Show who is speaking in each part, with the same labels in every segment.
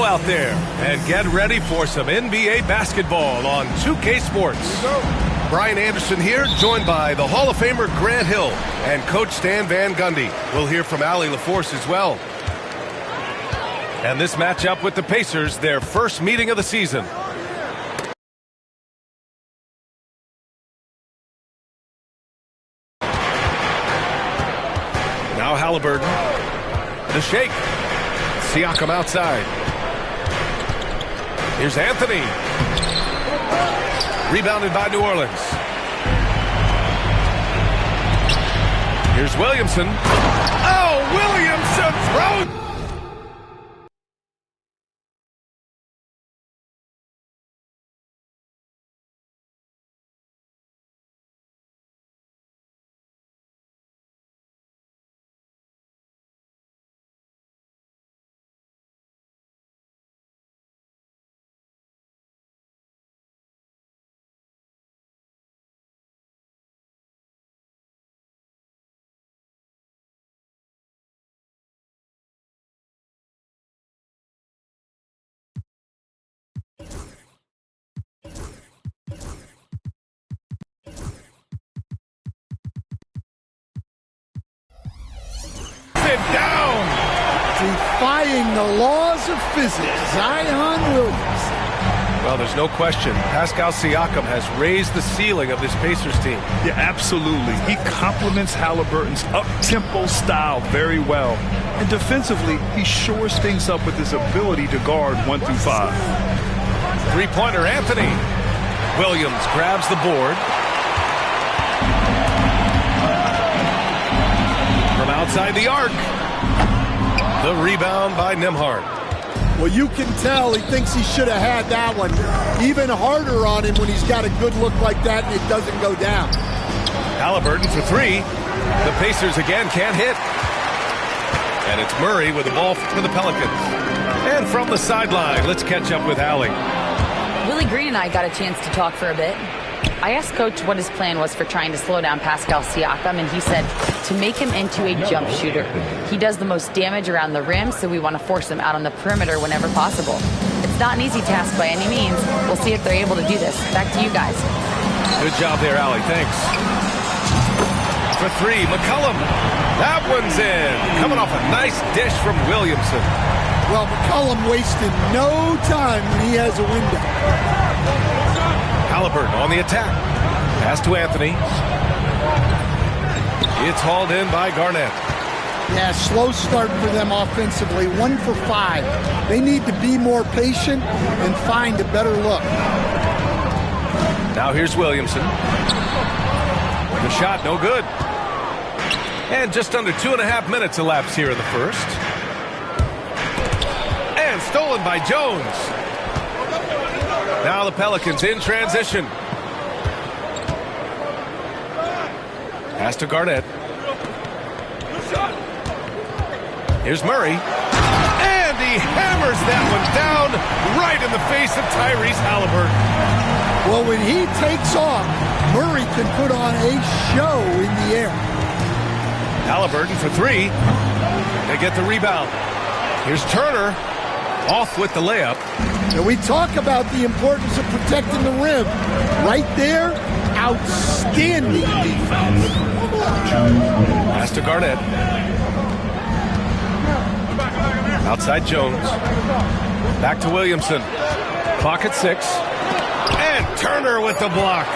Speaker 1: out there and get ready for some NBA basketball on 2K Sports. Brian Anderson here, joined by the Hall of Famer Grant Hill and Coach Stan Van Gundy. We'll hear from Allie LaForce as well. And this matchup with the Pacers, their first meeting of the season. Now Halliburton. The shake. Siakam outside. Here's Anthony. Rebounded by New Orleans. Here's Williamson. Oh, Williamson throws. Down.
Speaker 2: Defying the laws of physics, Zion Williamson.
Speaker 1: Well, there's no question. Pascal Siakam has raised the ceiling of this Pacers team.
Speaker 3: Yeah, absolutely. He complements Halliburton's up-tempo style very well. And defensively, he shores things up with his ability to guard 1 through 5.
Speaker 1: Three-pointer, Anthony. Williams grabs the board. From outside the arc. The rebound by Nembhard.
Speaker 2: Well, you can tell he thinks he should have had that one. Even harder on him when he's got a good look like that and it doesn't go down.
Speaker 1: Halliburton for three. The Pacers again can't hit. And it's Murray with the ball for the Pelicans. And from the sideline, let's catch up with Allie.
Speaker 4: Willie Green and I got a chance to talk for a bit. I asked Coach what his plan was for trying to slow down Pascal Siakam, and he said to make him into a jump shooter. He does the most damage around the rim, so we want to force him out on the perimeter whenever possible. It's not an easy task by any means. We'll see if they're able to do this. Back to you guys.
Speaker 1: Good job there, Allie. Thanks. For three, McCollum. That one's in. Coming off a nice dish from Williamson.
Speaker 2: Well, McCollum wasted no time when he has a window.
Speaker 1: Halliburton on the attack. Pass to Anthony. It's hauled in by Garnett.
Speaker 2: Yeah, slow start for them offensively. 1 for 5. They need to be more patient and find a better look.
Speaker 1: Now here's Williamson. The shot, no good. And just under 2.5 minutes elapsed here in the first. And stolen by Jones. Now the Pelicans in transition. Pass to Garnett. Here's Murray. And he hammers that one down right in the face of Tyrese Halliburton.
Speaker 2: Well, when he takes off, Murray can put on a show in the air.
Speaker 1: Halliburton for three. They get the rebound. Here's Turner. Off with the layup.
Speaker 2: And we talk about the importance of protecting the rim. Right there, outstanding defense.
Speaker 1: Pass to Garnett. Outside Jones. Back to Williamson. Clock at 6. And Turner with the block.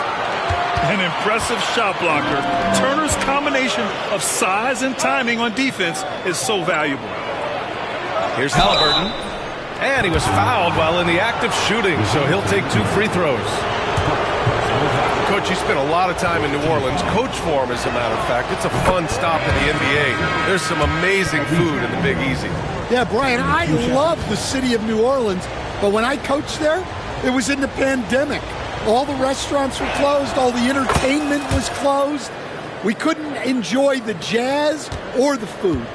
Speaker 3: An impressive shot blocker. Turner's combination of size and timing on defense is so valuable.
Speaker 1: Here's Halliburton. And he was fouled while in the act of shooting, so he'll take 2 free throws. Coach, you spent a lot of time in New Orleans. Coach for him, as a matter of fact. It's a fun stop in the NBA. There's some amazing food in the Big Easy.
Speaker 2: Yeah, Brian, I love the city of New Orleans, but when I coached there, it was in the pandemic. All the restaurants were closed. All the entertainment was closed. We couldn't enjoy the jazz or the food.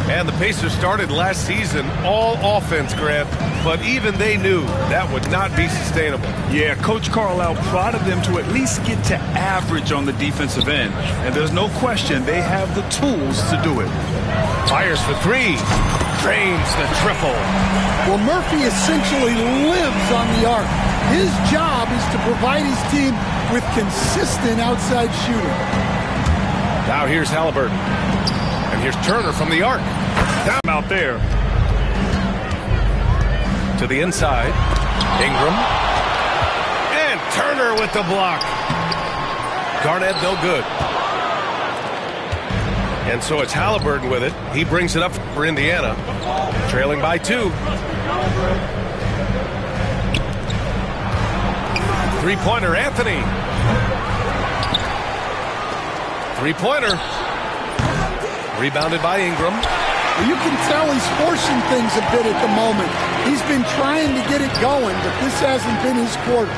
Speaker 1: And the Pacers started last season all offense, Grant, but even they knew that would not be sustainable.
Speaker 3: Yeah, Coach Carlisle prodded them to at least get to average on the defensive end. And there's no question they have the tools to do it.
Speaker 1: Fires for three. Drains the triple.
Speaker 2: Well, Murphy essentially lives on the arc. His job is to provide his team with consistent outside shooting.
Speaker 1: Now here's Halliburton. And here's Turner from the arc.
Speaker 3: Down out there.
Speaker 1: To the inside. Ingram. And Turner with the block. Garnett no good. And so it's Halliburton with it. He brings it up for Indiana. Trailing by 2. Three-pointer, Anthony. Three-pointer. Rebounded by Ingram.
Speaker 2: Well, you can tell he's forcing things a bit at the moment. He's been trying to get it going, but this hasn't been his quarter.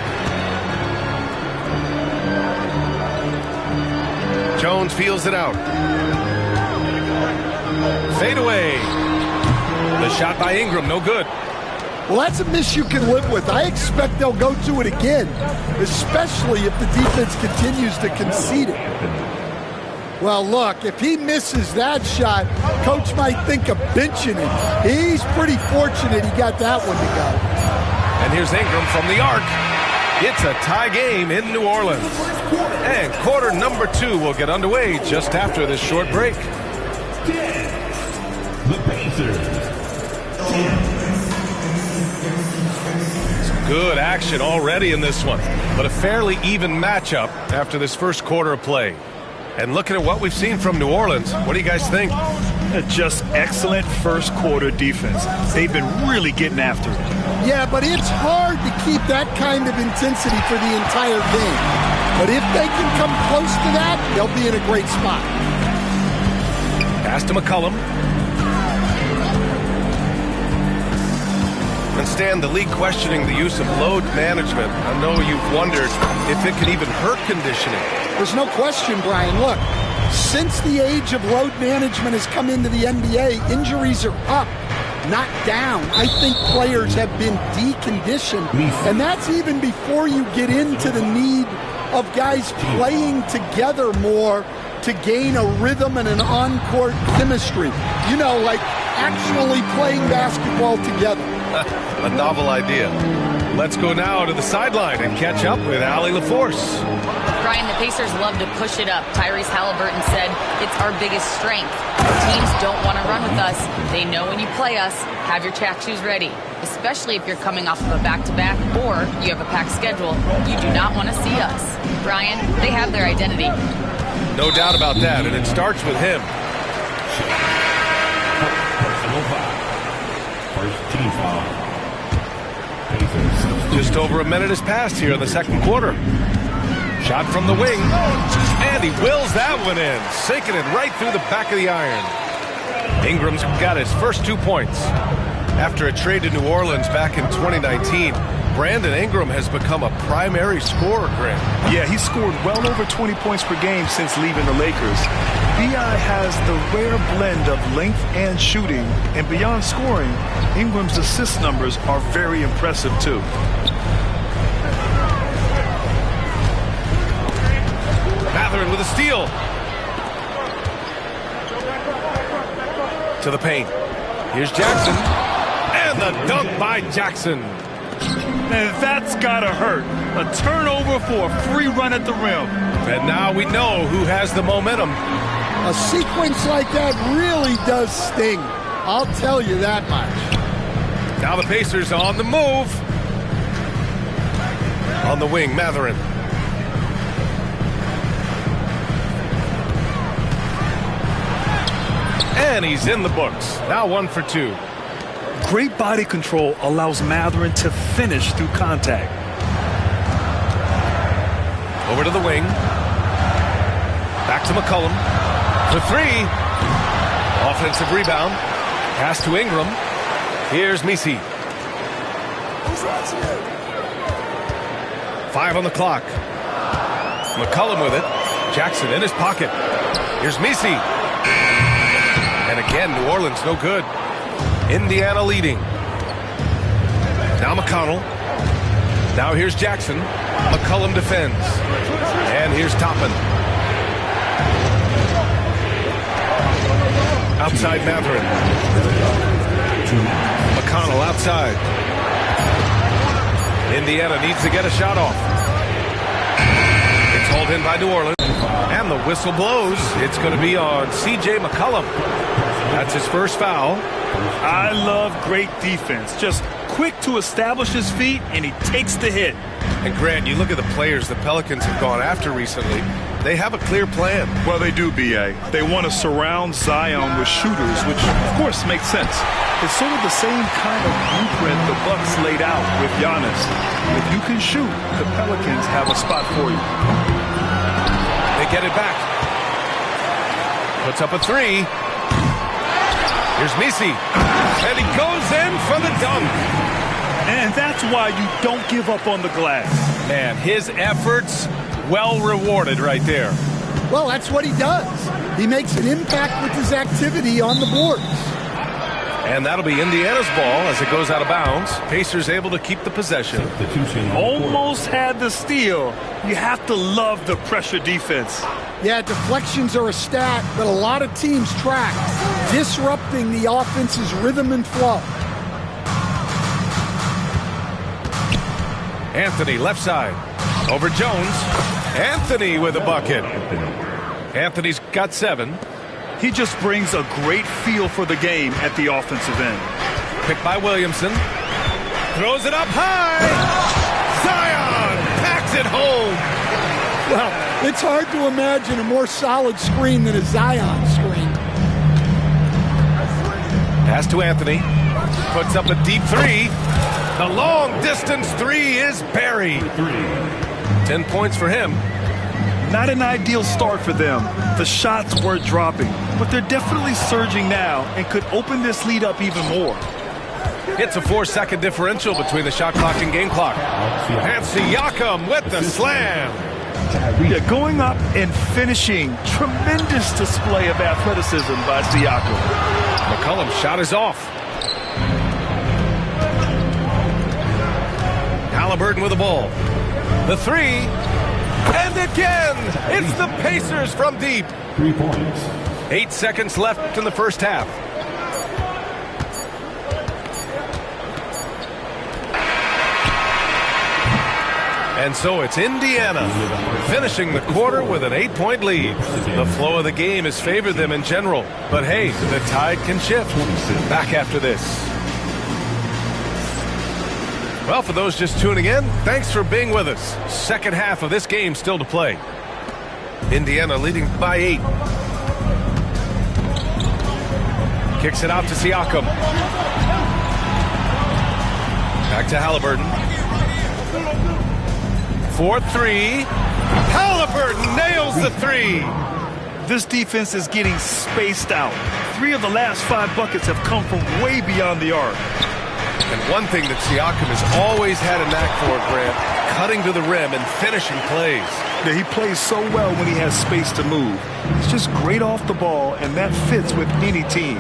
Speaker 1: Jones feels it out. Fade away. The shot by Ingram, no good.
Speaker 2: Well, that's a miss you can live with. I expect they'll go to it again, especially if the defense continues to concede it. Well, look, if he misses that shot, coach might think of benching him. He's pretty fortunate he got that one to go.
Speaker 1: And here's Ingram from the arc. It's a tie game in New Orleans. And quarter number 2 will get underway just after this short break.
Speaker 5: The Pacers.
Speaker 1: Good action already in this one, but a fairly even matchup after this first quarter of play. And looking at what we've seen from New Orleans, what do you guys think?
Speaker 3: Just excellent first quarter defense. They've been really getting after it.
Speaker 2: Yeah, but it's hard to keep that kind of intensity for the entire game. But if they can come close to that, they'll be in a great spot.
Speaker 1: Pass to McCollum. And Stan, the league questioning the use of load management. I know you've wondered if it could even hurt conditioning.
Speaker 2: There's no question, Brian. Look, since the age of load management has come into the NBA, injuries are up, not down. I think players have been deconditioned, and that's even before you get into the need of guys playing together more to gain a rhythm and an on-court chemistry. You know, like actually playing basketball together.
Speaker 1: A novel idea. Let's go now to the sideline and catch up with Allie LaForce.
Speaker 4: Brian, the Pacers love to push it up. Tyrese Halliburton said it's our biggest strength. Teams don't want to run with us. They know when you play us, have your track shoes ready, especially if you're coming off of a back-to-back or you have a packed schedule. You do not want to see us. Brian, they have their identity.
Speaker 1: No doubt about that, and it starts with him.
Speaker 5: Personal foul. First team foul.
Speaker 1: Just over a minute has passed here in the second quarter. Shot from the wing, and he wills that one in, sinking it right through the back of the iron. Ingram's got his first 2 points. After a trade to New Orleans back in 2019, Brandon Ingram has become a primary scorer, Grant.
Speaker 3: Yeah, he scored well over 20 points per game since leaving the Lakers. B.I. has the rare blend of length and shooting, and beyond scoring, Ingram's assist numbers are very impressive too.
Speaker 1: Mathurin with a steal. To the paint. Here's Jackson. And the dunk by Jackson.
Speaker 3: And that's gotta hurt. A turnover for a free run at the rim.
Speaker 1: And now we know who has the momentum.
Speaker 2: A sequence like that really does sting. I'll tell you that much.
Speaker 1: Now the Pacers on the move. On the wing, Mathurin. And he's in the books. Now 1 for 2.
Speaker 3: Great body control allows Mathurin to finish through contact.
Speaker 1: Over to the wing. Back to McCollum. For 3. Offensive rebound. Pass to Ingram. Here's Misi. 5 on the clock. McCollum with it. Jackson in his pocket. Here's Misi. And again, New Orleans no good. Indiana leading. Now McConnell. Now here's Jackson. McCollum defends. And here's Toppin. Outside Mathurin. McConnell outside. Indiana needs to get a shot off. It's hauled in by New Orleans. And the whistle blows. It's going to be on C.J. McCollum. That's his first foul.
Speaker 3: I love great defense. Just quick to establish his feet, and he takes the hit.
Speaker 1: And Grant, you look at the players the Pelicans have gone after recently. They have a clear plan.
Speaker 3: Well, they do, B.A. They want to surround Zion with shooters, which, of course, makes sense. It's sort of the same kind of blueprint the Bucks laid out with Giannis. If you can shoot, the Pelicans have a spot for you.
Speaker 1: They get it back. Puts up a three. Here's Misi. And he goes in for the dunk.
Speaker 3: And that's why you don't give up on the glass.
Speaker 1: Man, his efforts well rewarded right there.
Speaker 2: Well, that's what he does. He makes an impact with his activity on the boards.
Speaker 1: And that'll be Indiana's ball as it goes out of bounds. Pacers able to keep the possession.
Speaker 3: Almost had the steal. You have to love the pressure defense.
Speaker 2: Yeah, deflections are a stat, but a lot of teams track, disrupting the offense's rhythm and flow.
Speaker 1: Anthony left side over Jones. Anthony with a bucket. Anthony's got 7.
Speaker 3: He just brings a great feel for the game at the offensive end.
Speaker 1: Picked by Williamson. Throws it up high. Zion packs it home.
Speaker 2: Well, it's hard to imagine a more solid screen than a Zion screen.
Speaker 1: Pass to Anthony. Puts up a deep 3. The long distance 3 is buried. 10 points for him.
Speaker 3: Not an ideal start for them. The shots were dropping, but they're definitely surging now and could open this lead up even more.
Speaker 1: It's a 4-second differential between the shot clock and game clock. And Siakam with the slam.
Speaker 3: Yeah, going up and finishing. Tremendous display of athleticism by Siakam.
Speaker 1: McCollum's shot is off. Halliburton with the ball. The 3. And again, it's the Pacers from deep.
Speaker 5: 3 points.
Speaker 1: 8 seconds left in the first half. And so it's Indiana finishing the quarter with an 8-point lead. The flow of the game has favored them in general. But hey, the tide can shift. Back after this. Well, for those just tuning in, thanks for being with us. Second half of this game still to play. Indiana leading by 8. Kicks it out to Siakam. Back to Halliburton. 4-3. Halliburton nails the 3.
Speaker 3: This defense is getting spaced out. 3 of the last 5 buckets have come from way beyond the arc.
Speaker 1: And one thing that Siakam has always had a knack for, Grant, cutting to the rim and finishing plays.
Speaker 3: Yeah, he plays so well when he has space to move. He's just great off the ball, and that fits with any team.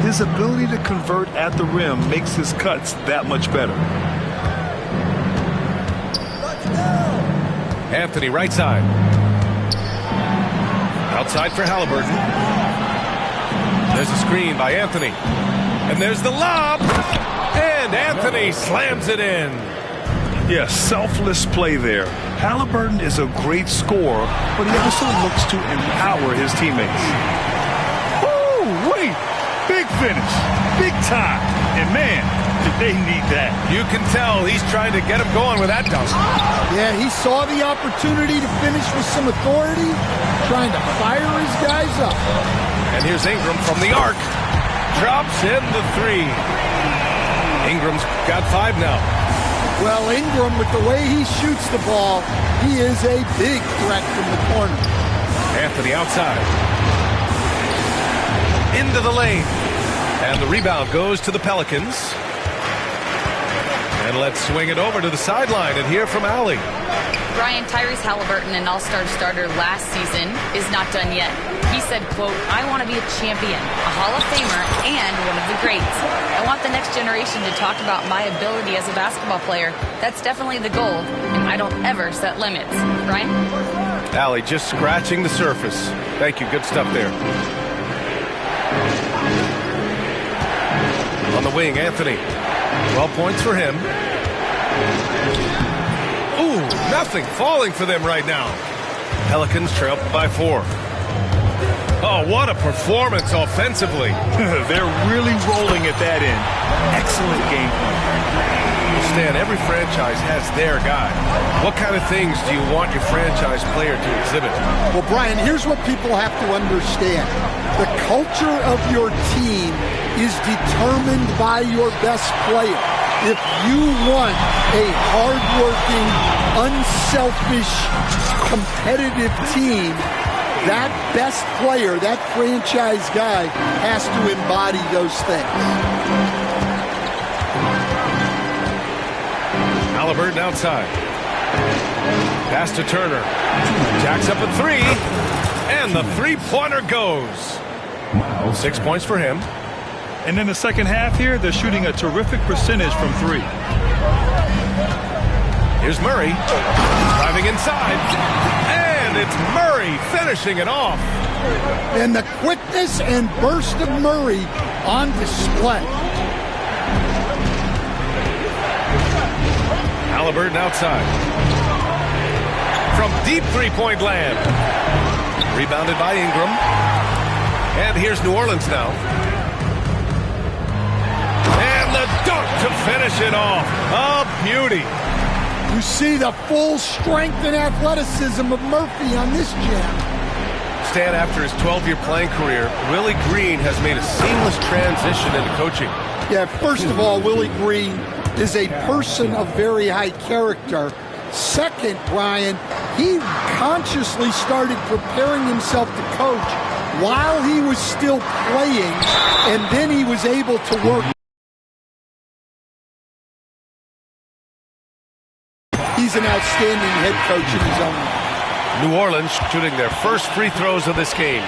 Speaker 3: His ability to convert at the rim makes his cuts that much better.
Speaker 1: Anthony right side. Outside for Halliburton. There's a screen by Anthony. And there's the lob. And Anthony slams it in.
Speaker 3: Yeah, selfless play there. Halliburton is a great scorer, but he also looks to empower his teammates. Woo, wait. Big finish. Big time. And man, did they need that.
Speaker 1: You can tell he's trying to get him going with that dunk.
Speaker 2: Yeah, he saw the opportunity to finish with some authority, trying to fire his guys up.
Speaker 1: And here's Ingram from the arc. Drops in the 3. Ingram's got 5 now.
Speaker 2: Well, Ingram, with the way he shoots the ball, he is a big threat from the corner.
Speaker 1: Anthony outside. Into the lane. And the rebound goes to the Pelicans. And let's swing it over to the sideline and hear from Allie.
Speaker 4: Brian, Tyrese Halliburton, an all-star starter last season, is not done yet. He said, quote, "I want to be a champion, a Hall of Famer, and one of the greats. I want the next generation to talk about my ability as a basketball player. That's definitely the goal, and I don't ever set limits." Brian?
Speaker 1: Allie just scratching the surface. Thank you. Good stuff there. On the wing, Anthony. 12 points for him. Ooh, nothing falling for them right now. Pelicans trail by 4. Oh, what a performance offensively.
Speaker 3: They're really rolling at that end. Excellent game plan.
Speaker 1: Stan, every franchise has their guy. What kind of things do you want your franchise player to exhibit?
Speaker 2: Well, Brian, here's what people have to understand. The culture of your team is determined by your best player. If you want a hardworking, unselfish, competitive team, that best player, that franchise guy, has to embody those things.
Speaker 1: Halliburton outside. Pass to Turner. Jacks up a 3. And the three-pointer goes. 6 points for him.
Speaker 3: And in the second half here, they're shooting a terrific percentage from 3.
Speaker 1: Here's Murray. Driving inside. And it's Murray finishing it off.
Speaker 2: And the quickness and burst of Murray on display.
Speaker 1: Halliburton outside. From deep three-point land. Rebounded by Ingram. And here's New Orleans now. And the dunk to finish it off. A beauty.
Speaker 2: You see the full strength and athleticism of Murphy on this jam.
Speaker 1: Stan, after his 12-year playing career, Willie Green has made a seamless transition into coaching.
Speaker 2: Yeah, first of all, Willie Green is a person of very high character. Second, Brian, he consciously started preparing himself to coach while he was still playing, and then he was able to work. He's an outstanding head coach in his own right.
Speaker 1: New Orleans shooting their first free throws of this game.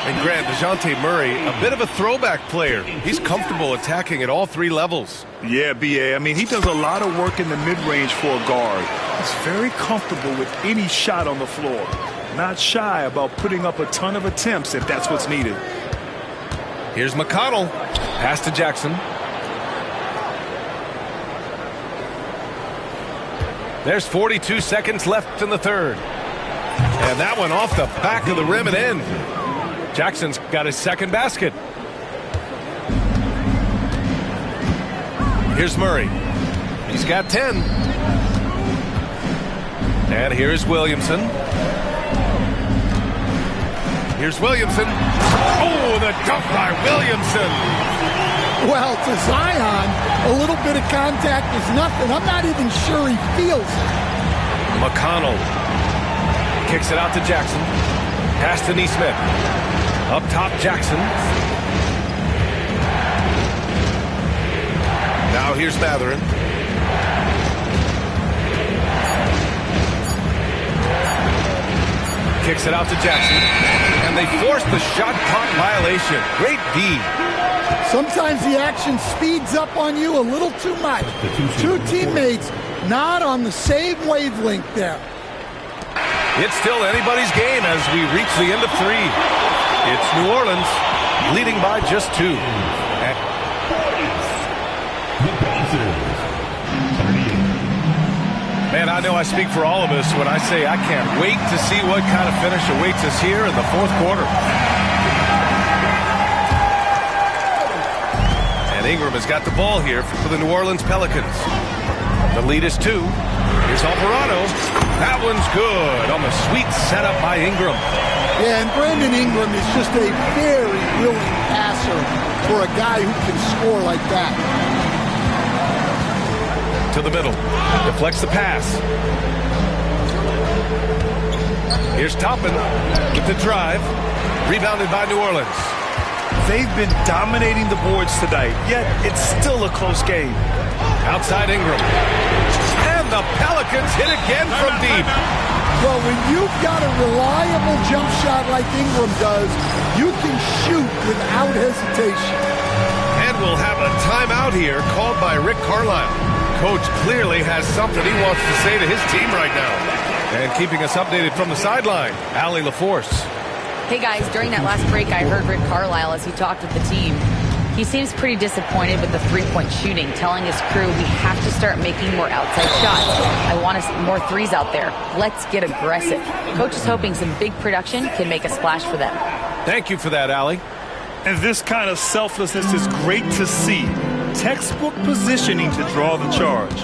Speaker 1: And Grant, DeJounte Murray, a bit of a throwback player. He's comfortable attacking at all 3 levels.
Speaker 3: Yeah, B.A. I mean, he does a lot of work in the mid-range for a guard. He's very comfortable with any shot on the floor. Not shy about putting up a ton of attempts if that's what's needed.
Speaker 1: Here's McConnell. Pass to Jackson. There's 42 seconds left in the third. And that one off the back of the rim and in. Jackson's got his second basket. Here's Murray. He's got 10. And here's Williamson. Here's Williamson. Oh, the dunk by Williamson.
Speaker 2: Well, to Zion, a little bit of contact is nothing. I'm not even sure he feels it.
Speaker 1: McConnell kicks it out to Jackson. Pass to Nesmith. Up top, Jackson. Now here's Mathurin. Kicks it out to Jackson. And they force the shot clock violation. Great D.
Speaker 2: Sometimes the action speeds up on you a little too much. 2 teammates not on the same wavelength there.
Speaker 1: It's still anybody's game as we reach the end of 3. It's New Orleans leading by just 2. Man, I know I speak for all of us when I say I can't wait to see what kind of finish awaits us here in the fourth quarter. And Ingram has got the ball here for the New Orleans Pelicans. The lead is 2. Here's Alvarado. That one's good on the sweet setup by Ingram.
Speaker 2: Yeah, and Brandon Ingram is just a very willing passer for a guy who can score like that.
Speaker 1: To the middle. Deflects the pass. Here's Toppin with the drive. Rebounded by New Orleans.
Speaker 3: They've been dominating the boards tonight, yet it's still a close game.
Speaker 1: Outside Ingram. And the Pelicans hit again from deep.
Speaker 2: Well, when you've got a reliable jump shot like Ingram does, you can shoot without hesitation.
Speaker 1: And we'll have a timeout here called by Rick Carlisle. Coach clearly has something he wants to say to his team right now. And keeping us updated from the sideline, Allie LaForce.
Speaker 4: Hey guys, during that last break, I heard Rick Carlisle as he talked with the team. He seems pretty disappointed with the three-point shooting, telling his crew we have to start making more outside shots. I want to see more threes out there. Let's get aggressive. Coach is hoping some big production can make a splash for them.
Speaker 1: Thank you for that, Allie.
Speaker 3: And this kind of selflessness is great to see. Textbook positioning to draw the charge.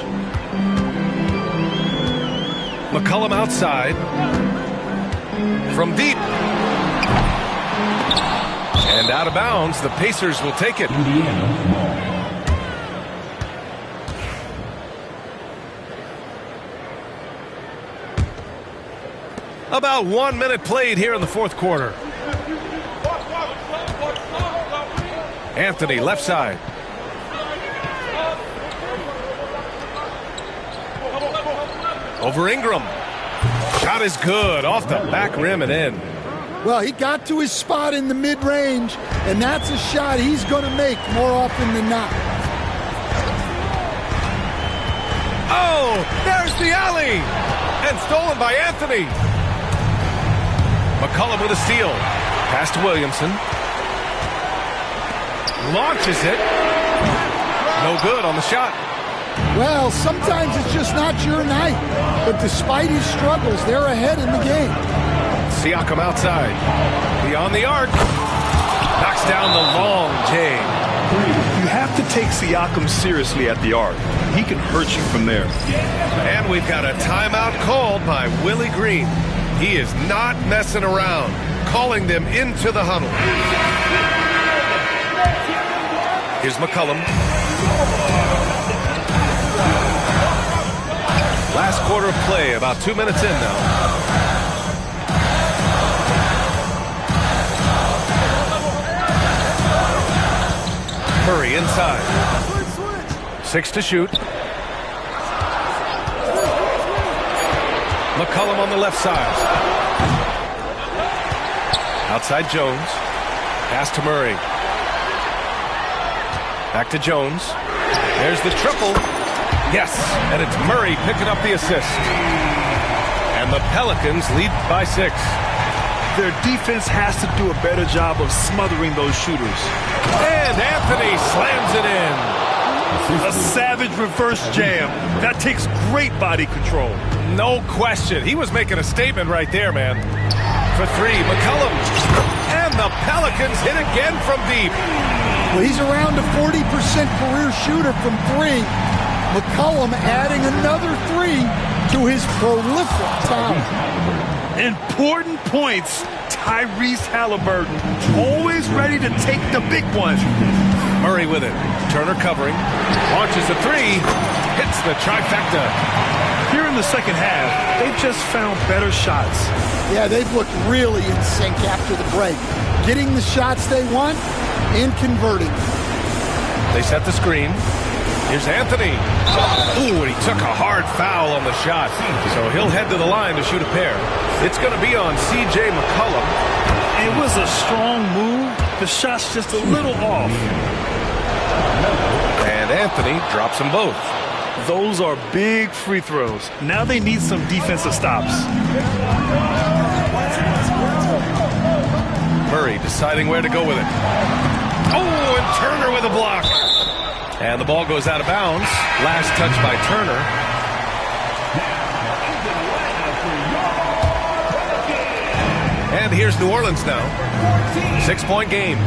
Speaker 1: McCollum outside. From deep. And out of bounds, the Pacers will take it. About 1 minute played here in the fourth quarter. Anthony, left side. Over Ingram. Shot is good. Off the back rim and in.
Speaker 2: Well, he got to his spot in the mid-range, and that's a shot he's going to make more often than not.
Speaker 1: Oh, there's the alley. And stolen by Anthony. McCollum with a steal. Pass to Williamson. Launches it. No good on the shot.
Speaker 2: Well, sometimes it's just not your night. But despite his struggles, they're ahead in the game.
Speaker 1: Siakam outside. Beyond the arc. Knocks down the long J.
Speaker 3: You have to take Siakam seriously at the arc. He can hurt you from there.
Speaker 1: And we've got a timeout called by Willie Green. He is not messing around. Calling them into the huddle. Here's McCollum. Last quarter of play, about 2 minutes in now. Murray inside. 6 to shoot. McCollum on the left side. Outside Jones. Pass to Murray. Back to Jones. There's the triple. Yes, and it's Murray picking up the assist. And the Pelicans lead by 6.
Speaker 3: Their defense has to do a better job of smothering those shooters.
Speaker 1: And Anthony slams it in.
Speaker 3: A savage reverse jam. That takes great body control.
Speaker 1: No question. He was making a statement right there, man. For 3, McCollum. And the Pelicans hit again from deep.
Speaker 2: Well, he's around a 40% career shooter from 3. McCollum adding another 3 to his prolific talent.
Speaker 3: Important points. Tyrese Halliburton, always ready to take the big one.
Speaker 1: Murray with it. Turner covering. Launches a 3. Hits the trifecta.
Speaker 3: Here in the second half, they've just found better shots.
Speaker 2: Yeah, they've looked really in sync after the break. Getting the shots they want and converting.
Speaker 1: They set the screen. Here's Anthony. Ooh, and he took a hard foul on the shot. So he'll head to the line to shoot a pair. It's going to be on C.J. McCollum.
Speaker 3: It was a strong move. The shot's just a little off.
Speaker 1: And Anthony drops them both.
Speaker 3: Those are big free throws. Now they need some defensive stops.
Speaker 1: Murray deciding where to go with it. Oh, and Turner with a block. And the ball goes out of bounds. Last touch by Turner. And here's New Orleans now. 6-point game.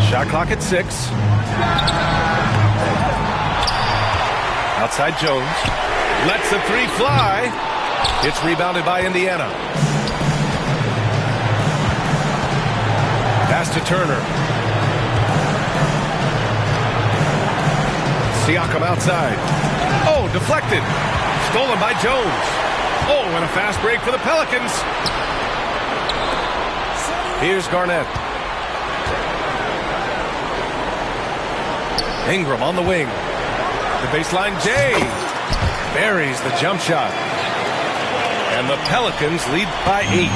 Speaker 1: Shot clock at 6. Outside Jones. Lets the 3 fly. It's rebounded by Indiana. Pass to Turner. Siakam outside. Oh, deflected. Stolen by Jones. Oh, and a fast break for the Pelicans. Here's Garnett. Ingram on the wing. The baseline J. Buries the jump shot. And the Pelicans lead by 8.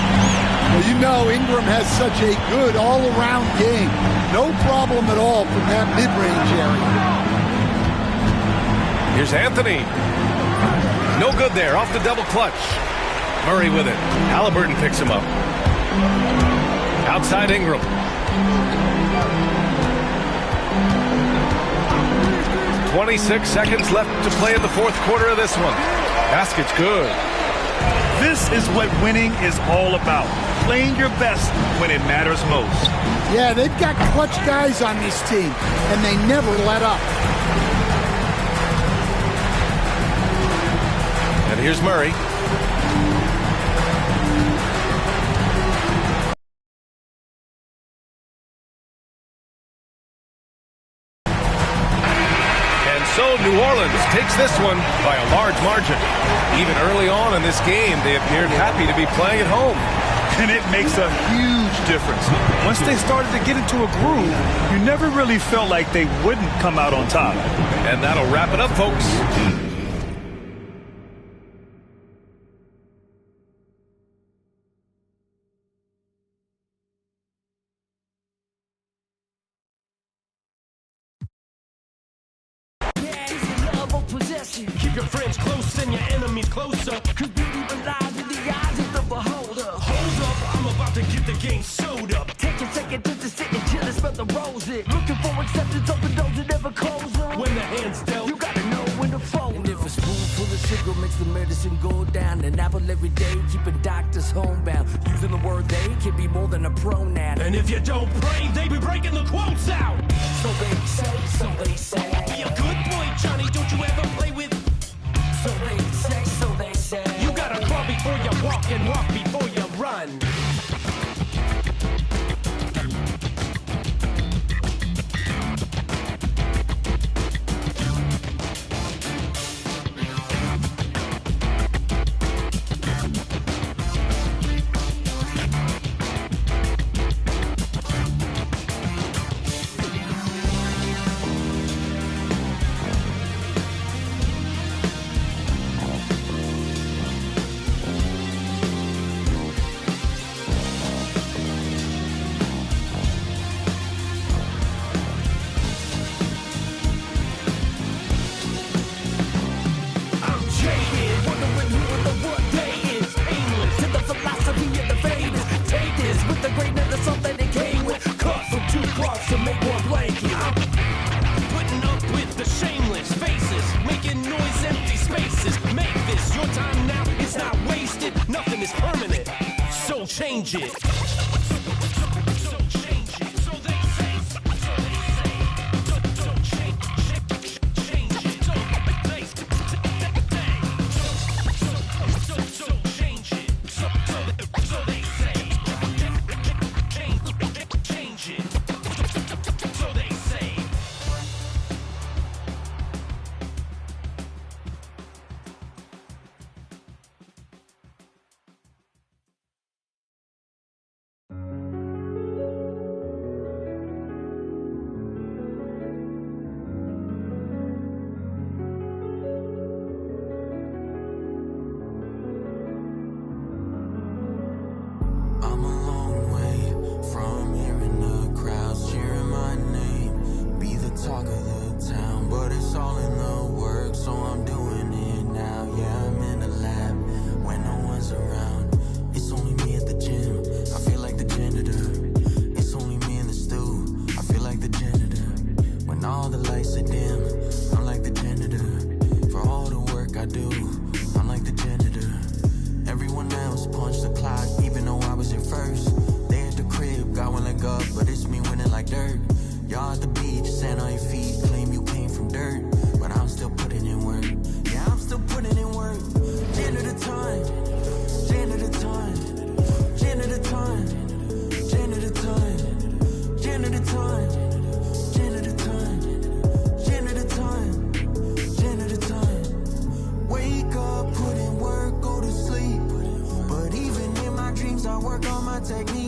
Speaker 2: Well, you know Ingram has such a good all-around game. No problem at all from that mid-range area.
Speaker 1: Here's Anthony. No good there. Off the double clutch. Murray with it. Halliburton picks him up. Outside Ingram. .26 seconds left to play in the fourth quarter of this one. Basket's good.
Speaker 3: This is what winning is all about. Playing your best when it matters most.
Speaker 2: Yeah, they've got clutch guys on this team, and they never let up.
Speaker 1: And here's Murray. So New Orleans takes this one by a large margin. Even early on in this game, they appeared happy to be playing at home.
Speaker 3: And it makes a huge difference. Once they started to get into a groove, you never really felt like they wouldn't come out on top.
Speaker 1: And that'll wrap it up, folks.
Speaker 6: Keep your friends close and your enemies closer. Cause beauty relies in the eyes of the beholder. Hold up, I'm about to get the game sewed up. Take a second just to sit and chill and smell the roses. Looking for acceptance, open doors that never close them. When the hand's dealt, you gotta know when to fold. And if a spoonful of sugar makes the medicine go down, an apple every day, keeping doctors homebound. Using the word they can be more than a pronoun. And if you don't pray, they be breaking the quotes out. So they say, so they say. Be a good boy, Johnny, don't you ever play with. So they say, so they say. You gotta crawl before you walk and walk before you run. Change it.
Speaker 7: Technique.